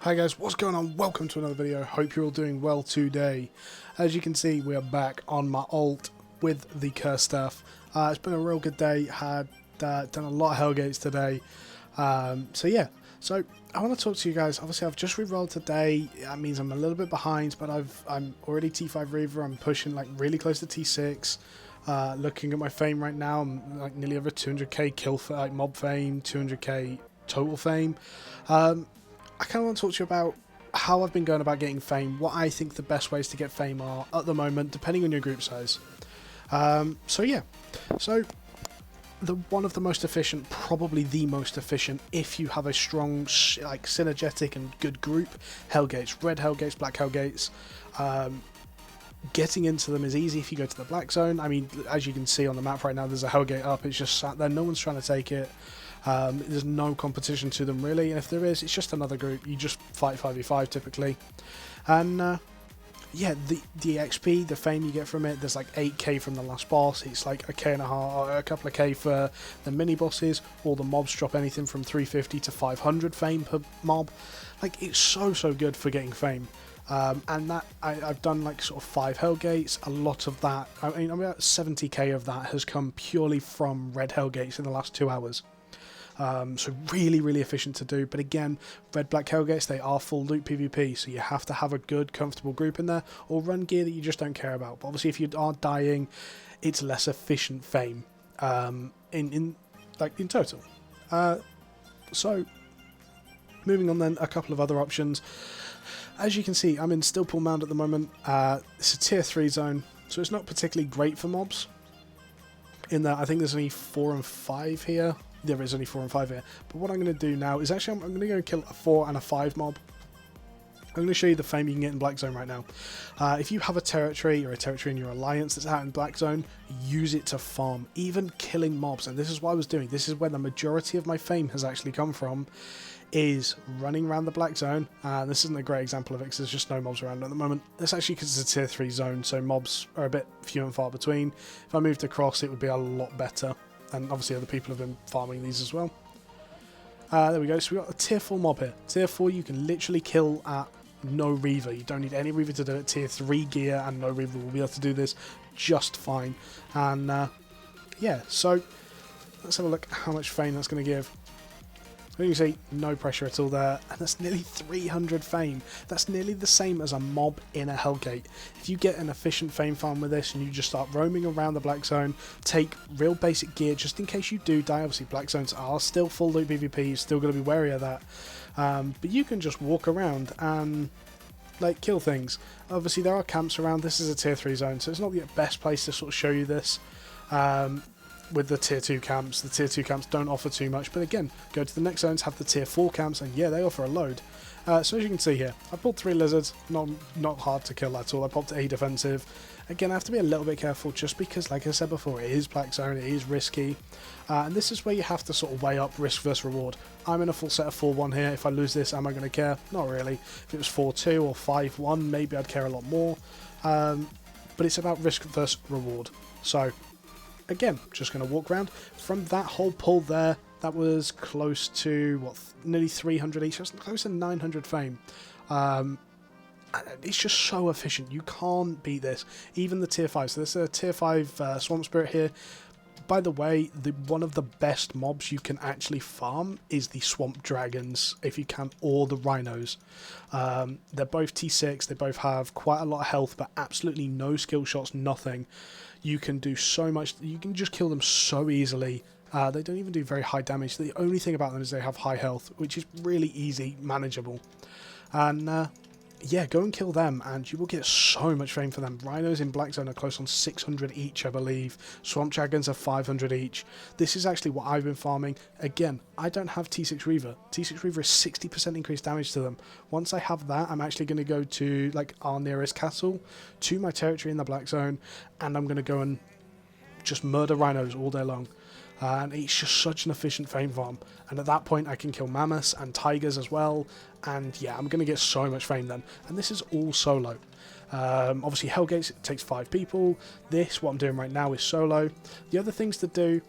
Hi guys, what's going on? Welcome to another video. Hope you're all doing well today. As you can see, we are back on my alt with the curse stuff. It's been a real good day. Had done a lot of Hellgates today. So I want to talk to you guys. Obviously, I've just re-rolled today. That means I'm a little bit behind, but I'm already T5 Reaver. I'm pushing like really close to T6. Looking at my fame right now, I'm like nearly over 200k kill for like mob fame, 200k total fame. I kind of want to talk to you about how I've been going about getting fame, what I think the best ways to get fame are at the moment, depending on your group size. So one of the most efficient, probably the most efficient, if you have a strong, like synergetic and good group, Hellgates, red Hellgates, black Hellgates. Getting into them is easy if you go to the black zone. I mean, as you can see on the map right now, there's a Hellgate up. It's just sat there. No one's trying to take it. There's no competition to them really, and if there is, it's just another group. You just fight 5v5 typically, and yeah, the XP, the fame you get from it. There's like 8k from the last boss. It's like a k and a half, or a couple of k for the mini bosses. All the mobs drop anything from 350 to 500 fame per mob. Like, it's so good for getting fame. And that I've done like sort of 5 Hellgates. A lot of that, I mean about 70k of that has come purely from red Hellgates in the last 2 hours. So really efficient to do, but again, red black Hellgates, they are full loot PvP, so you have to have a good comfortable group in there, or run gear that you just don't care about. But obviously if you are dying, it's less efficient fame in total. So moving on then, a couple of other options. As you can see, I'm in Stillpool Mound at the moment. It's a tier 3 zone, so it's not particularly great for mobs, in that I think there's only 4 and 5 here. There is only 4 and 5 here. But what I'm going to do now is actually I'm going to go and kill a 4 and a 5 mob. I'm going to show you the fame you can get in Black Zone right now. If you have a territory or a territory in your alliance that's out in Black Zone, use it to farm, even killing mobs. And this is what I was doing. This is where the majority of my fame has actually come from, is running around the Black Zone. This isn't a great example of it because there's just no mobs around at the moment. That's actually because it's a tier 3 zone, so mobs are a bit few and far between. If I moved across, it would be a lot better. And obviously other people have been farming these as well. There we go. So we've got a tier 4 mob here. Tier 4 you can literally kill at no Reaver. You don't need any Reaver to do it. Tier 3 gear and no Reaver will be able to do this just fine. And yeah, so let's have a look at how much fame that's going to give. You can see no pressure at all there, and that's nearly 300 fame. That's nearly the same as a mob in a Hellgate. If you get an efficient fame farm with this and you just start roaming around the Black Zone, take real basic gear just in case you do die. Obviously Black Zones are still full loot PvP, you're still going to be wary of that. But you can just walk around and like kill things. Obviously there are camps around. This is a tier 3 zone, so it's not the best place to sort of show you this. With the tier 2 camps. The tier 2 camps don't offer too much, but again, go to the next zones, have the tier 4 camps, and yeah, they offer a load. So as you can see here, I pulled 3 lizards, not hard to kill at all. I popped a defensive. Again, I have to be a little bit careful just because, like I said before, it is Black Zone, it is risky, and this is where you have to sort of weigh up risk versus reward. I'm in a full set of 4-1 here. If I lose this, am I going to care? Not really. If it was 4-2 or 5-1, maybe I'd care a lot more, but it's about risk versus reward. So again, just going to walk around. From that whole pull there, that was close to, what, nearly 300 each. That's close to 900 fame. It's just so efficient. You can't beat this. Even the tier 5. So this is a tier 5 Swamp Spirit here. By the way, one of the best mobs you can actually farm is the Swamp Dragons, if you can, or the Rhinos. They're both T6. They both have quite a lot of health, but absolutely no skill shots, nothing. You can do so much. You can just kill them so easily. They don't even do very high damage. The only thing about them is they have high health, which is really easy, manageable. And yeah, go and kill them, and you will get so much fame for them. Rhinos in Black Zone are close on 600 each, I believe. Swamp Dragons are 500 each. This is actually what I've been farming. Again, I don't have T6 Reaver. T6 Reaver is 60% increased damage to them. Once I have that, I'm actually going to go to like our nearest castle, to my territory in the Black Zone, and I'm going to go and just murder Rhinos all day long. And it's just such an efficient fame farm, and at that point I can kill mammoths and tigers as well, and yeah, I'm going to get so much fame then. And this is all solo. Obviously Hellgates, it takes 5 people. This, what I'm doing right now, is solo. The other things to do,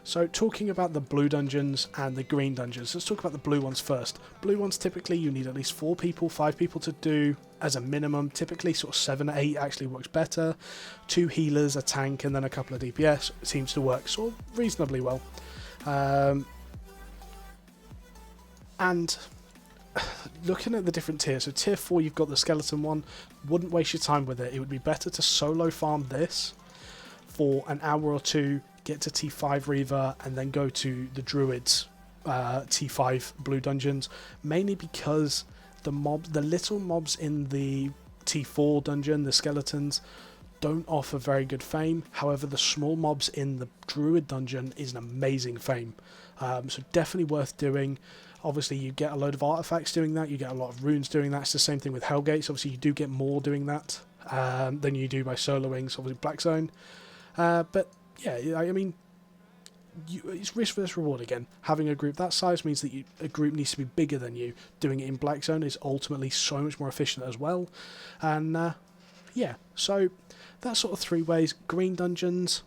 So talking about the blue dungeons and the green dungeons, let's talk about the blue ones first. Blue ones, typically you need at least 4 people, 5 people to do as a minimum. Typically sort of 7 or 8 actually works better. 2 healers, a tank, and then a couple of DPS seems to work sort of reasonably well. And looking at the different tiers, so tier 4 you've got the skeleton one. Wouldn't waste your time with it. It would be better to solo farm this for an hour or 2, get to T5 Reaver, and then go to the Druids T5 blue dungeons, mainly because the little mobs in the T4 dungeon, the skeletons, don't offer very good fame. However, the small mobs in the Druid dungeon is an amazing fame, so definitely worth doing. Obviously you get a load of artifacts doing that, you get a lot of runes doing that. It's the same thing with Hellgates. Obviously you do get more doing that than you do by soloing, obviously Black Zone. But yeah, I mean, it's risk versus reward again. Having a group that size means that a group needs to be bigger than you. Doing it in Black Zone is ultimately so much more efficient as well. And yeah, so that's sort of 3 ways. Green dungeons.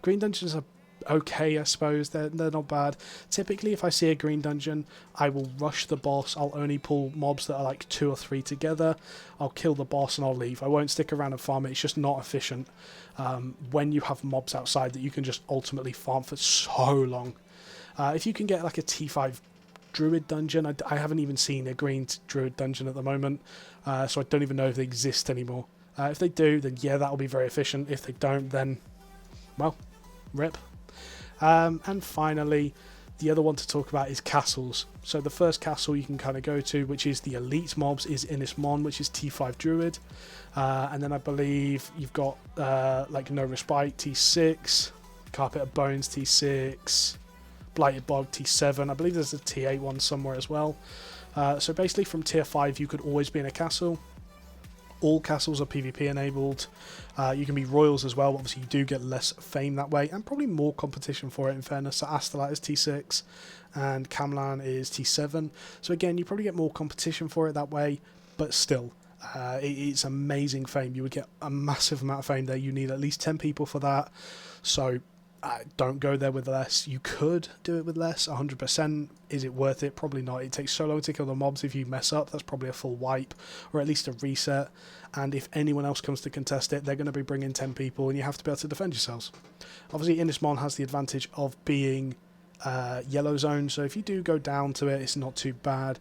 Green dungeons are okay, I suppose. They're not bad. Typically, if I see a green dungeon, I will rush the boss. I'll only pull mobs that are like 2 or 3 together. I'll kill the boss and I'll leave. I won't stick around and farm it. It's just not efficient when you have mobs outside that you can just ultimately farm for so long. If you can get like a T5 Druid dungeon, I haven't even seen a green Druid dungeon at the moment, so I don't even know if they exist anymore. If they do, then yeah, that'll be very efficient. If they don't, then, well, rip. And finally, the other one to talk about is castles. So the first castle you can kind of go to, which is the elite mobs, is Innis Mon, which is T5 Druid. And then I believe you've got like No Respite T6, Carpet of Bones T6, Blighted Bog T7. I believe there's a T8 one somewhere as well. So basically from tier 5 you could always be in a castle. All castles are PvP enabled. You can be royals as well. Obviously you do get less fame that way and probably more competition for it, in fairness. So Astolat is T6 and Camlan is T7. So again, you probably get more competition for it that way, but still, it's amazing fame. You would get a massive amount of fame there. You need at least 10 people for that. So don't go there with less. You could do it with less, 100%. Is it worth it? Probably not. It takes so long to kill the mobs. If you mess up, that's probably a full wipe, or at least a reset. And if anyone else comes to contest it, they're going to be bringing 10 people, and you have to be able to defend yourselves. Obviously, Innis Mon has the advantage of being yellow zone, so if you do go down to it, it's not too bad.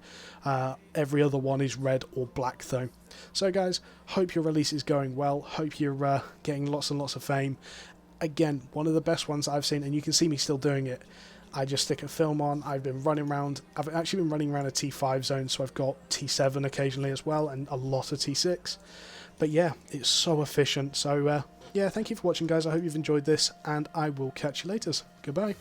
Every other one is red or black, though. So, guys, hope your release is going well. Hope you're getting lots and lots of fame. Again, one of the best ones I've seen, and you can see me still doing it. I just stick a film on. I've been running around. I've actually been running around a T5 zone, so I've got T7 occasionally as well, and a lot of T6. But yeah, it's so efficient. So yeah, thank you for watching, guys. I hope you've enjoyed this, and I will catch you later. Goodbye.